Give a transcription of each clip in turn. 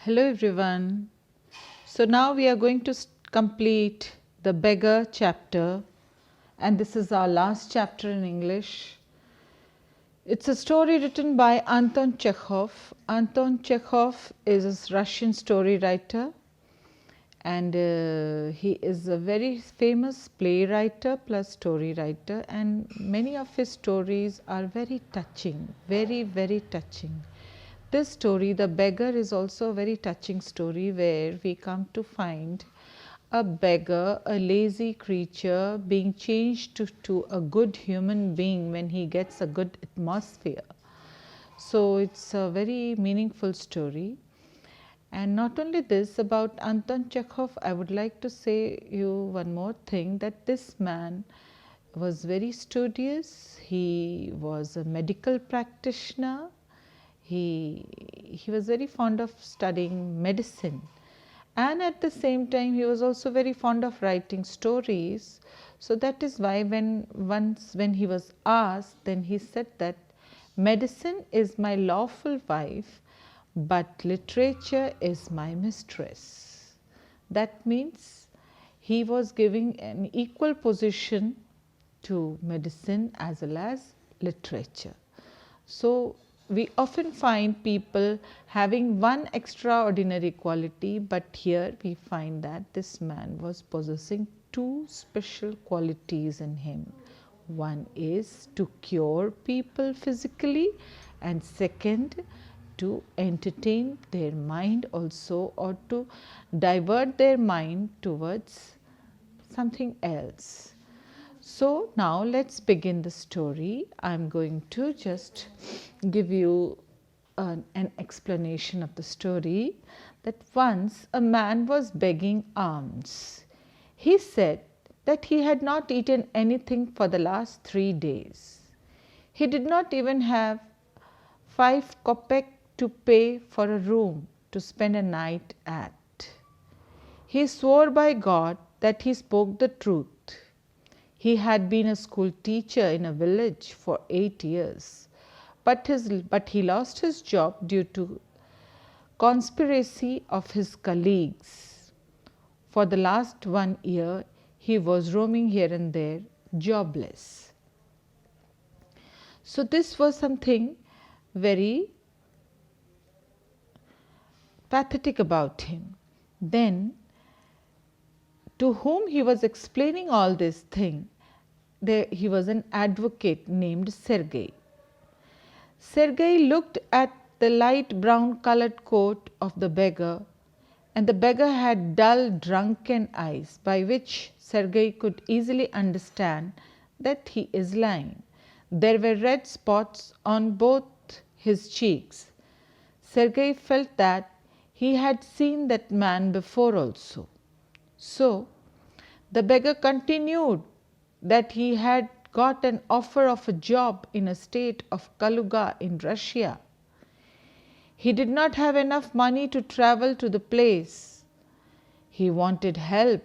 Hello everyone. So now we are going to complete the Beggar chapter, and this is our last chapter in English. It's a story written by Anton Chekhov. Anton Chekhov is a Russian story writer, and he is a very famous playwright plus story writer, and many of his stories are very touching, very touching. This story, The Beggar, is also a very touching story where we come to find a beggar, a lazy creature, being changed to a good human being when he gets a good atmosphere. So it's a very meaningful story. And not only this, about Anton Chekhov, I would like to say you one more thing, that this man was very studious. He was a medical practitioner. He was very fond of studying medicine, and at the same time he was also very fond of writing stories. So that is why when he was asked, then he said that medicine is my lawful wife, but literature is my mistress. That means he was giving an equal position to medicine as well as literature. So we often find people having one extraordinary quality, but here we find that this man was possessing two special qualities in him. One is to cure people physically, and second, to entertain their mind also, or to divert their mind towards something else. So now let's begin the story. I'm going to just give you an explanation of the story, that once a man was begging alms. He said that he had not eaten anything for the last 3 days. He did not even have 5 kopeck to pay for a room to spend a night at. He swore by God that he spoke the truth. He had been a school teacher in a village for 8 years, but he lost his job due to conspiracy of his colleagues. For the last 1 year, he was roaming here and there, jobless. So this was something very pathetic about him. Then, to whom he was explaining all this thing, he was an advocate named Sergei. Sergei looked at the light brown colored coat of the beggar, and the beggar had dull, drunken eyes, by which Sergei could easily understand that he is lying. There were red spots on both his cheeks. Sergei felt that he had seen that man before also. So the beggar continued that he had got an offer of a job in a state of Kaluga in Russia. He did not have enough money to travel to the place. He wanted help,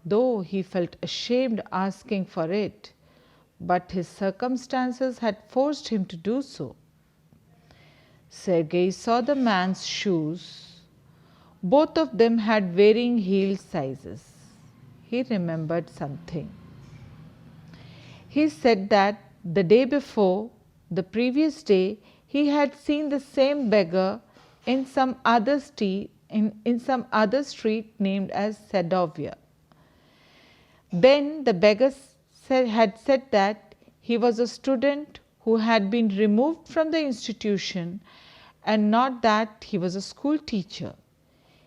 though he felt ashamed asking for it, but his circumstances had forced him to do so. Sergei saw the man's shoes. Both of them had varying heel sizes. He remembered something. He said that the day before, the previous day, he had seen the same beggar in some other street named as Sadovia. Then the beggar had said that he was a student who had been removed from the institution, and not that he was a school teacher.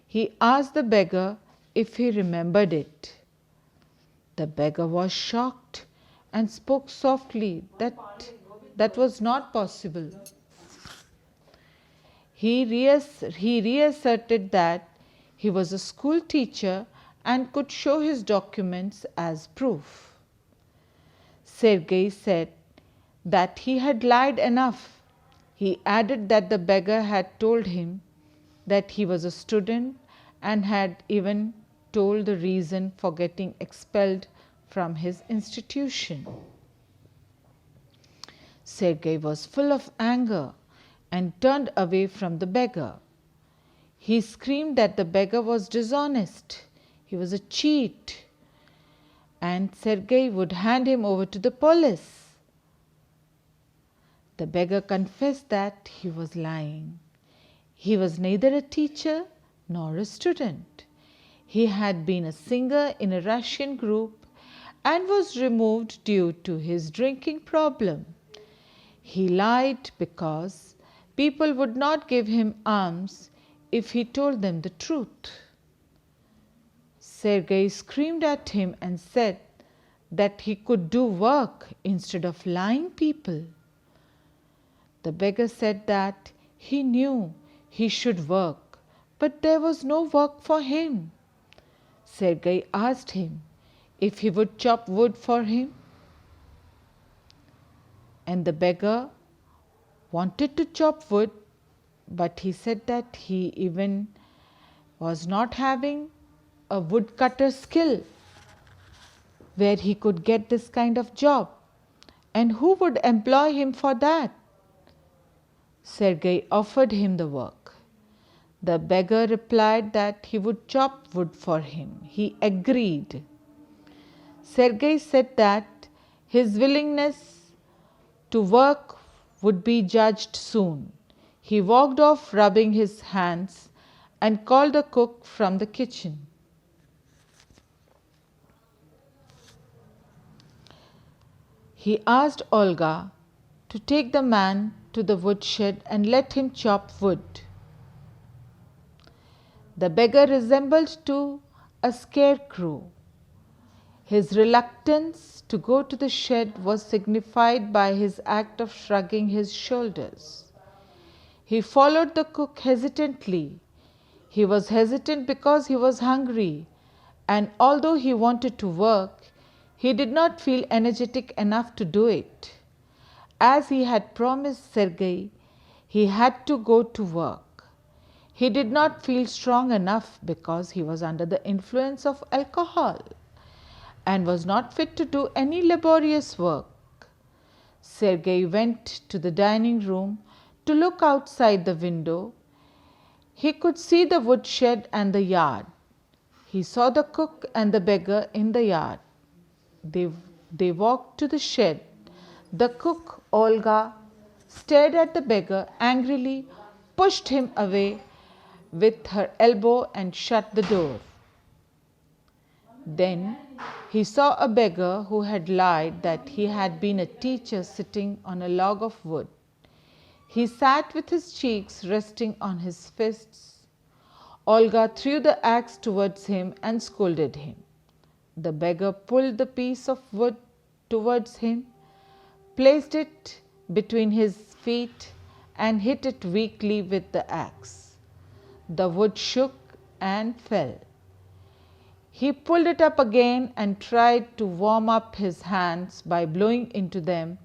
He asked the beggar if he remembered it. The beggar was shocked and spoke softly that was not possible. He reasserted that he was a school teacher and could show his documents as proof. Sergei said that he had lied enough. He added that the beggar had told him that he was a student and had even told the reason for getting expelled from his institution. Sergei was full of anger and turned away from the beggar. He screamed that the beggar was dishonest. He was a cheat. And Sergei would hand him over to the police. The beggar confessed that he was lying. He was neither a teacher nor a student. He had been a singer in a Russian group and was removed due to his drinking problem. He lied because people would not give him alms if he told them the truth. Sergei screamed at him and said that he could do work instead of lying people. The beggar said that he knew he should work, but there was no work for him. Sergei asked him if he would chop wood for him, and the beggar wanted to chop wood, but he said that he even was not having a woodcutter skill where he could get this kind of job, and who would employ him for that? Sergei offered him the work. The beggar replied that he would chop wood for him. He agreed. Sergei said that his willingness to work would be judged soon. He walked off rubbing his hands and called the cook from the kitchen. He asked Olga to take the man to the woodshed and let him chop wood. The beggar resembled to a scarecrow. His reluctance to go to the shed was signified by his act of shrugging his shoulders. He followed the cook hesitantly. He was hesitant because he was hungry, and although he wanted to work, he did not feel energetic enough to do it. As he had promised Sergei, he had to go to work. He did not feel strong enough because he was under the influence of alcohol and was not fit to do any laborious work. Sergei went to the dining room to look outside the window. He could see the woodshed and the yard. He saw the cook and the beggar in the yard. They walked to the shed. The cook, Olga, stared at the beggar angrily, pushed him away with her elbow and shut the door. Then he saw a beggar who had lied that he had been a teacher sitting on a log of wood. He sat with his cheeks resting on his fists. Olga threw the axe towards him and scolded him. The beggar pulled the piece of wood towards him, placed it between his feet, and hit it weakly with the axe. The wood shook and fell. He pulled it up again and tried to warm up his hands by blowing into them,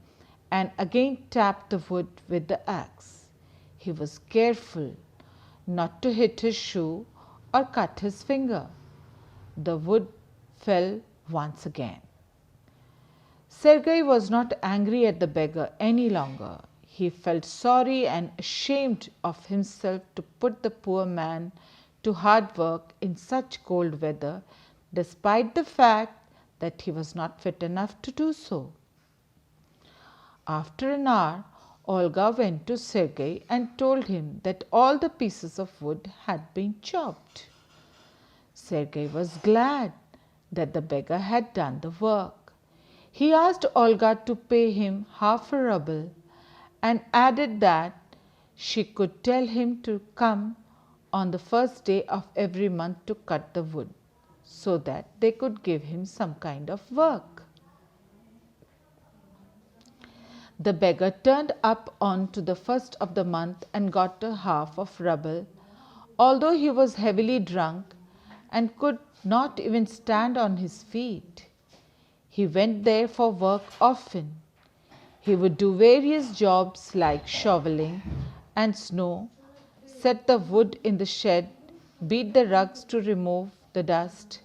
and again tapped the wood with the axe. He was careful not to hit his shoe or cut his finger. The wood fell once again. Sergei was not angry at the beggar any longer. He felt sorry and ashamed of himself to put the poor man to hard work in such cold weather, despite the fact that he was not fit enough to do so. After an hour, Olga went to Sergei and told him that all the pieces of wood had been chopped. Sergei was glad that the beggar had done the work. He asked Olga to pay him half a ruble and added that she could tell him to come on the first day of every month to cut the wood, so that they could give him some kind of work. The beggar turned up on to the first of the month and got a half of ruble, although he was heavily drunk and could not even stand on his feet. He went there for work often. He would do various jobs like shoveling and snow, set the wood in the shed, beat the rugs to remove the dust,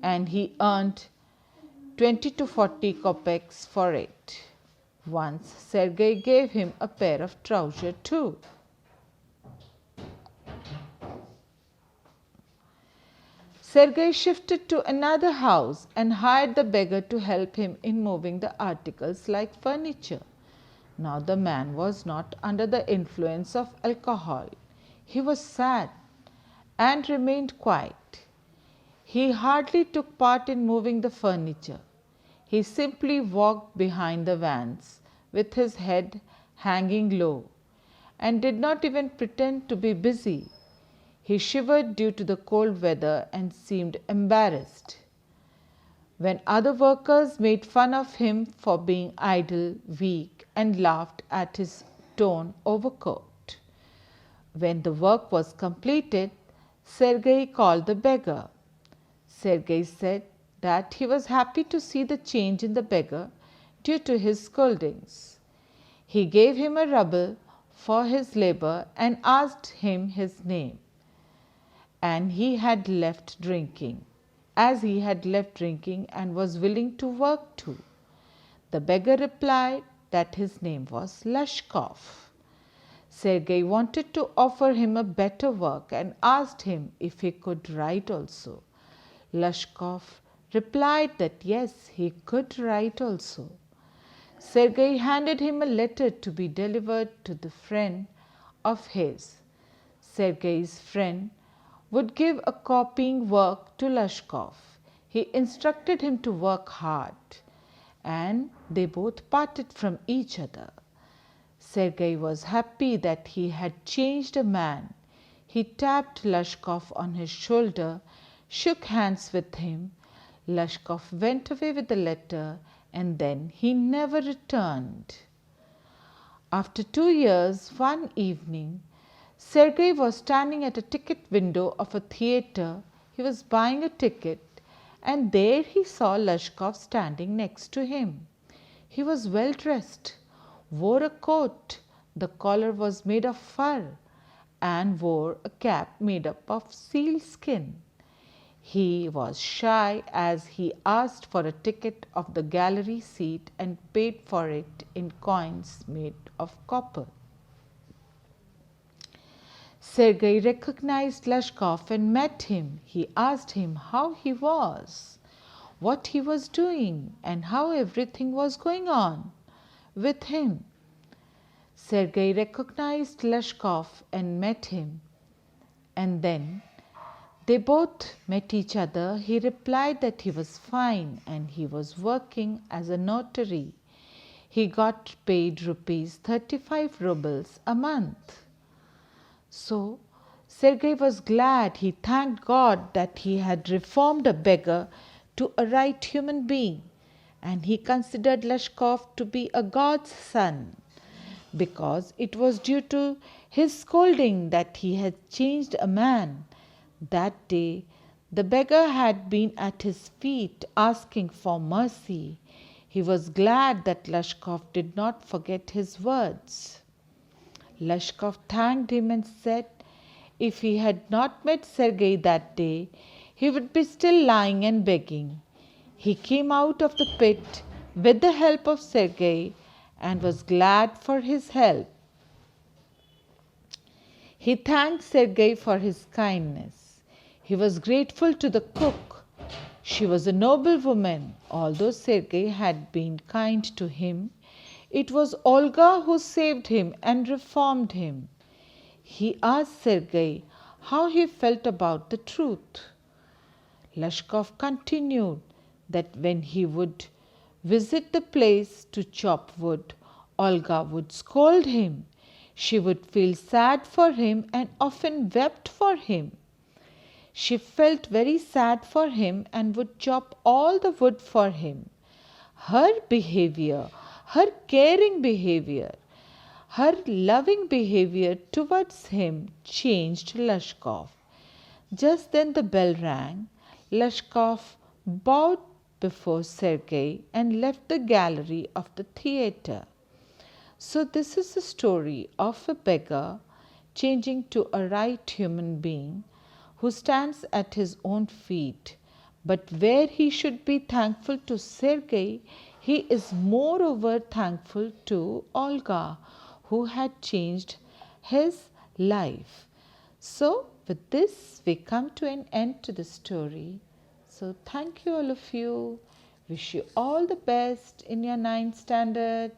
and he earned 20 to 40 kopecks for it. Once Sergei gave him a pair of trousers too. Sergei shifted to another house and hired the beggar to help him in moving the articles like furniture. Now the man was not under the influence of alcohol. He was sad and remained quiet. He hardly took part in moving the furniture. He simply walked behind the vans with his head hanging low and did not even pretend to be busy. He shivered due to the cold weather and seemed embarrassed. When other workers made fun of him for being idle, weak, and laughed at his torn overcoat. When the work was completed, Sergei called the beggar. Sergei said that he was happy to see the change in the beggar due to his scoldings. He gave him a ruble for his labor and asked him his name. And he had left drinking, as he had left drinking and was willing to work too. The beggar replied that his name was Lashkov. Sergei wanted to offer him a better work and asked him if he could write also. Lashkov replied that yes, he could write also. Sergei handed him a letter to be delivered to the friend of his. Sergei's friend would give a copying work to Lashkov. He instructed him to work hard, and they both parted from each other. Sergei was happy that he had changed a man. He tapped Lashkov on his shoulder, shook hands with him. Lashkov went away with the letter, and then he never returned. After 2 years, one evening, Sergei was standing at a ticket window of a theatre. He was buying a ticket, and there he saw Lashkov standing next to him. He was well dressed, wore a coat, the collar was made of fur, and wore a cap made up of seal skin. He was shy as he asked for a ticket of the gallery seat and paid for it in coins made of copper. Sergei recognized Lashkov and met him. He asked him how he was, what he was doing, and how everything was going on with him. Sergei recognized Lashkov and met him, and then they both met each other. He replied that he was fine and he was working as a notary. He got paid rupees 35 rubles a month. So Sergei was glad. He thanked God that he had reformed a beggar to a right human being, and he considered Lashkov to be a God's son, because it was due to his scolding that he had changed a man. That day the beggar had been at his feet asking for mercy. He was glad that Lashkov did not forget his words. Lashkov thanked him and said if he had not met Sergei that day, he would be still lying and begging. He came out of the pit with the help of Sergei and was glad for his help. He thanked Sergei for his kindness. He was grateful to the cook. She was a noble woman. Although Sergei had been kind to him, it was Olga who saved him and reformed him. He asked Sergei how he felt about the truth. Lashkov continued that when he would visit the place to chop wood, Olga would scold him. She would feel sad for him and often wept for him. She felt very sad for him and would chop all the wood for him. Her behavior, her caring behavior, her loving behavior towards him changed Lashkov. Just then the bell rang. Lashkov bowed before Sergei and left the gallery of the theatre. So this is the story of a beggar changing to a right human being who stands at his own feet. But where he should be thankful to Sergei, he is moreover thankful to Olga, who had changed his life. So with this we come to an end to the story. So thank you all of you. Wish you all the best in your 9th standard.